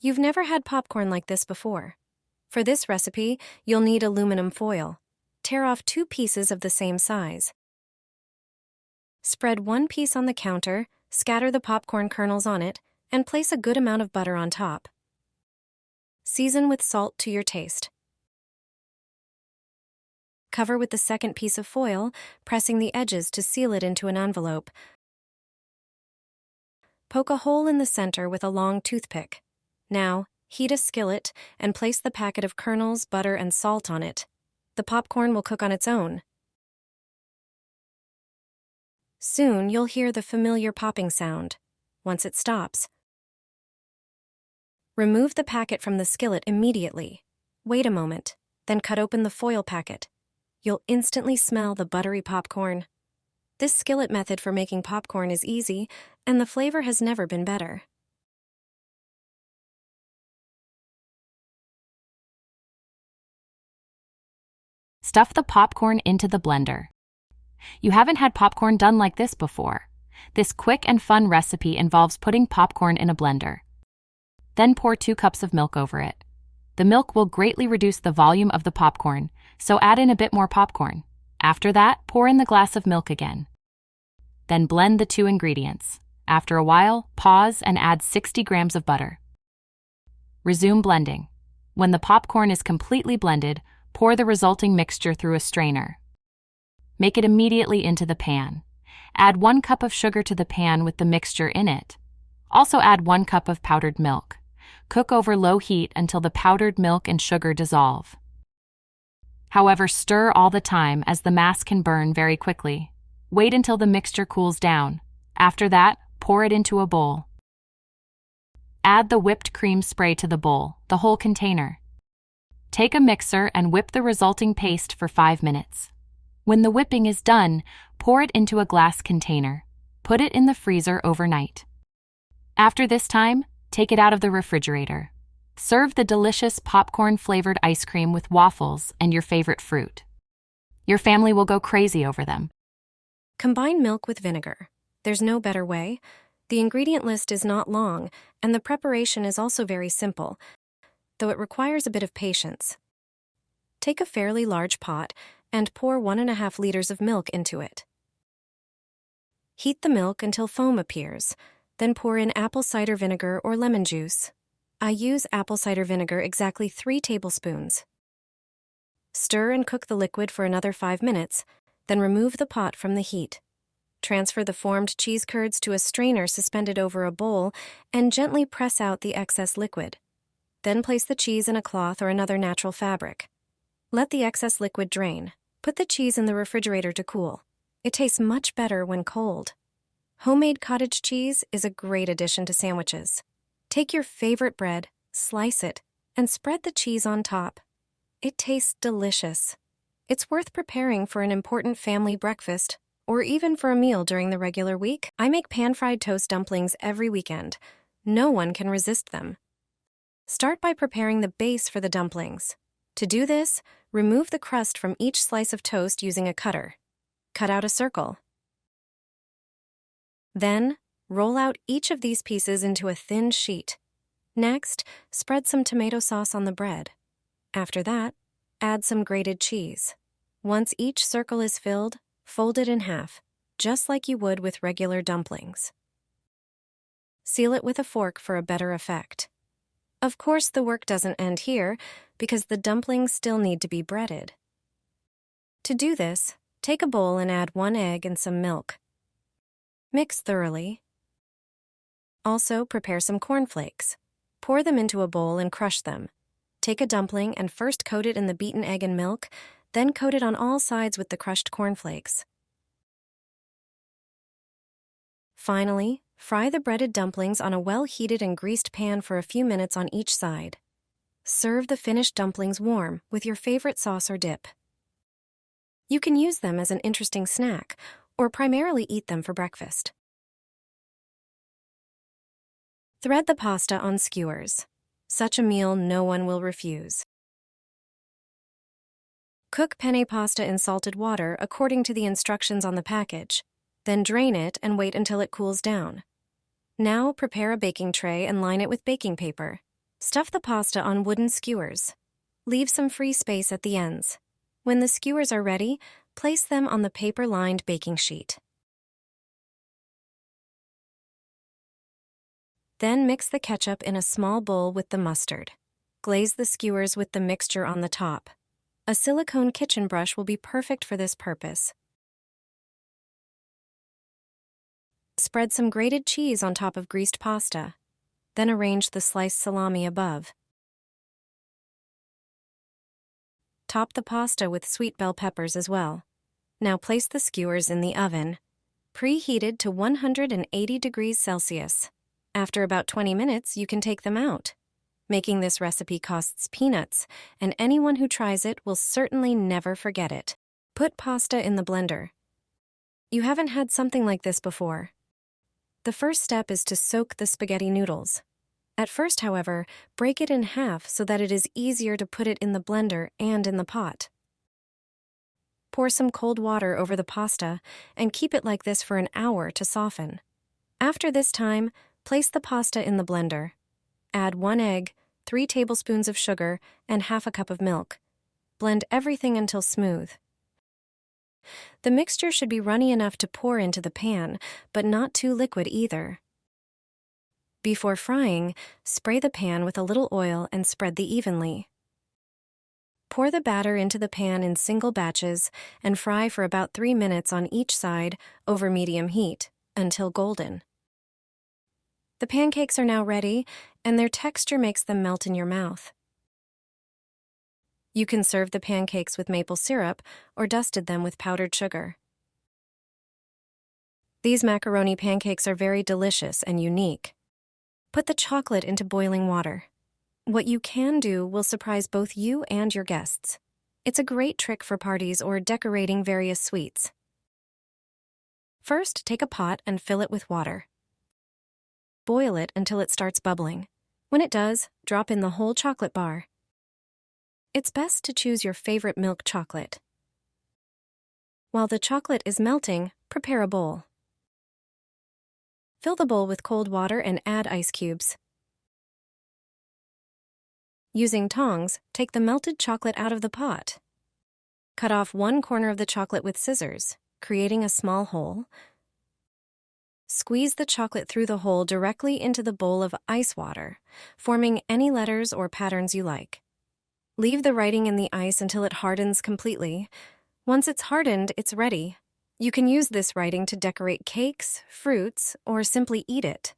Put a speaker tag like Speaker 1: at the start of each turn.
Speaker 1: You've never had popcorn like this before. For this recipe, you'll need aluminum foil. Tear off 2 pieces of the same size. Spread 1 piece on the counter, scatter the popcorn kernels on it, and place a good amount of butter on top. Season with salt to your taste. Cover with the second piece of foil, pressing the edges to seal it into an envelope. Poke a hole in the center with a long toothpick. Now, heat a skillet and place the packet of kernels, butter, and salt on it. The popcorn will cook on its own. Soon, you'll hear the familiar popping sound. Once it stops, remove the packet from the skillet immediately. Wait a moment, then cut open the foil packet. You'll instantly smell the buttery popcorn. This skillet method for making popcorn is easy, and the flavor has never been better.
Speaker 2: Stuff the popcorn into the blender. You haven't had popcorn done like this before. This quick and fun recipe involves putting popcorn in a blender. Then pour 2 cups of milk over it. The milk will greatly reduce the volume of the popcorn, so add in a bit more popcorn. After that, pour in the glass of milk again. Then blend the 2 ingredients. After a while, pause and add 60 grams of butter. Resume blending. When the popcorn is completely blended, pour the resulting mixture through a strainer. Make it immediately into the pan. Add 1 cup of sugar to the pan with the mixture in it. Also add 1 cup of powdered milk. Cook over low heat until the powdered milk and sugar dissolve. However, stir all the time as the mass can burn very quickly. Wait until the mixture cools down. After that, pour it into a bowl. Add the whipped cream spray to the bowl, the whole container. Take a mixer and whip the resulting paste for 5 minutes. When the whipping is done, pour it into a glass container. Put it in the freezer overnight. After this time, take it out of the refrigerator. Serve the delicious popcorn-flavored ice cream with waffles and your favorite fruit. Your family will go crazy over them.
Speaker 1: Combine milk with vinegar. There's no better way. The ingredient list is not long, and the preparation is also very simple, though it requires a bit of patience. Take a fairly large pot and pour 1.5 liters of milk into it. Heat the milk until foam appears, then pour in apple cider vinegar or lemon juice. I use apple cider vinegar exactly 3 tablespoons. Stir and cook the liquid for another 5 minutes, then remove the pot from the heat. Transfer the formed cheese curds to a strainer suspended over a bowl and gently press out the excess liquid. Then place the cheese in a cloth or another natural fabric. Let the excess liquid drain. Put the cheese in the refrigerator to cool. It tastes much better when cold. Homemade cottage cheese is a great addition to sandwiches. Take your favorite bread, slice it, and spread the cheese on top. It tastes delicious. It's worth preparing for an important family breakfast or even for a meal during the regular week. I make pan-fried toast dumplings every weekend. No one can resist them. Start by preparing the base for the dumplings. To do this, remove the crust from each slice of toast using a cutter. Cut out a circle. Then, roll out each of these pieces into a thin sheet. Next, spread some tomato sauce on the bread. After that, add some grated cheese. Once each circle is filled, fold it in half, just like you would with regular dumplings. Seal it with a fork for a better effect. Of course, the work doesn't end here, because the dumplings still need to be breaded. To do this, take a bowl and add 1 egg and some milk. Mix thoroughly. Also, prepare some cornflakes. Pour them into a bowl and crush them. Take a dumpling and first coat it in the beaten egg and milk, then coat it on all sides with the crushed cornflakes. Finally, fry the breaded dumplings on a well-heated and greased pan for a few minutes on each side. Serve the finished dumplings warm with your favorite sauce or dip. You can use them as an interesting snack or primarily eat them for breakfast. Thread the pasta on skewers. Such a meal no one will refuse. Cook penne pasta in salted water according to the instructions on the package. Then drain it and wait until it cools down. Now prepare a baking tray and line it with baking paper. Stuff the pasta on wooden skewers. Leave some free space at the ends. When the skewers are ready, place them on the paper-lined baking sheet. Then mix the ketchup in a small bowl with the mustard. Glaze the skewers with the mixture on the top. A silicone kitchen brush will be perfect for this purpose. Spread some grated cheese on top of greased pasta. Then arrange the sliced salami above. Top the pasta with sweet bell peppers as well. Now place the skewers in the oven, preheated to 180 degrees Celsius. After about 20 minutes, you can take them out. Making this recipe costs peanuts, and anyone who tries it will certainly never forget it. Put pasta in the blender. You haven't had something like this before. The first step is to soak the spaghetti noodles. At first, however, break it in half so that it is easier to put it in the blender and in the pot. Pour some cold water over the pasta and keep it like this for an hour to soften. After this time, place the pasta in the blender. Add 1 egg, 3 tablespoons of sugar, and half a cup of milk. Blend everything until smooth. The mixture should be runny enough to pour into the pan, but not too liquid either. Before frying, spray the pan with a little oil and spread them evenly. Pour the batter into the pan in single batches and fry for about 3 minutes on each side over medium heat until golden. The pancakes are now ready, and their texture makes them melt in your mouth. You can serve the pancakes with maple syrup or dusted them with powdered sugar. These macaroni pancakes are very delicious and unique. Put the chocolate into boiling water. What you can do will surprise both you and your guests. It's a great trick for parties or decorating various sweets. First, take a pot and fill it with water. Boil it until it starts bubbling. When it does, drop in the whole chocolate bar. It's best to choose your favorite milk chocolate. While the chocolate is melting, prepare a bowl. Fill the bowl with cold water and add ice cubes. Using tongs, take the melted chocolate out of the pot. Cut off one corner of the chocolate with scissors, creating a small hole. Squeeze the chocolate through the hole directly into the bowl of ice water, forming any letters or patterns you like. Leave the writing in the ice until it hardens completely. Once it's hardened, it's ready. You can use this writing to decorate cakes, fruits, or simply eat it.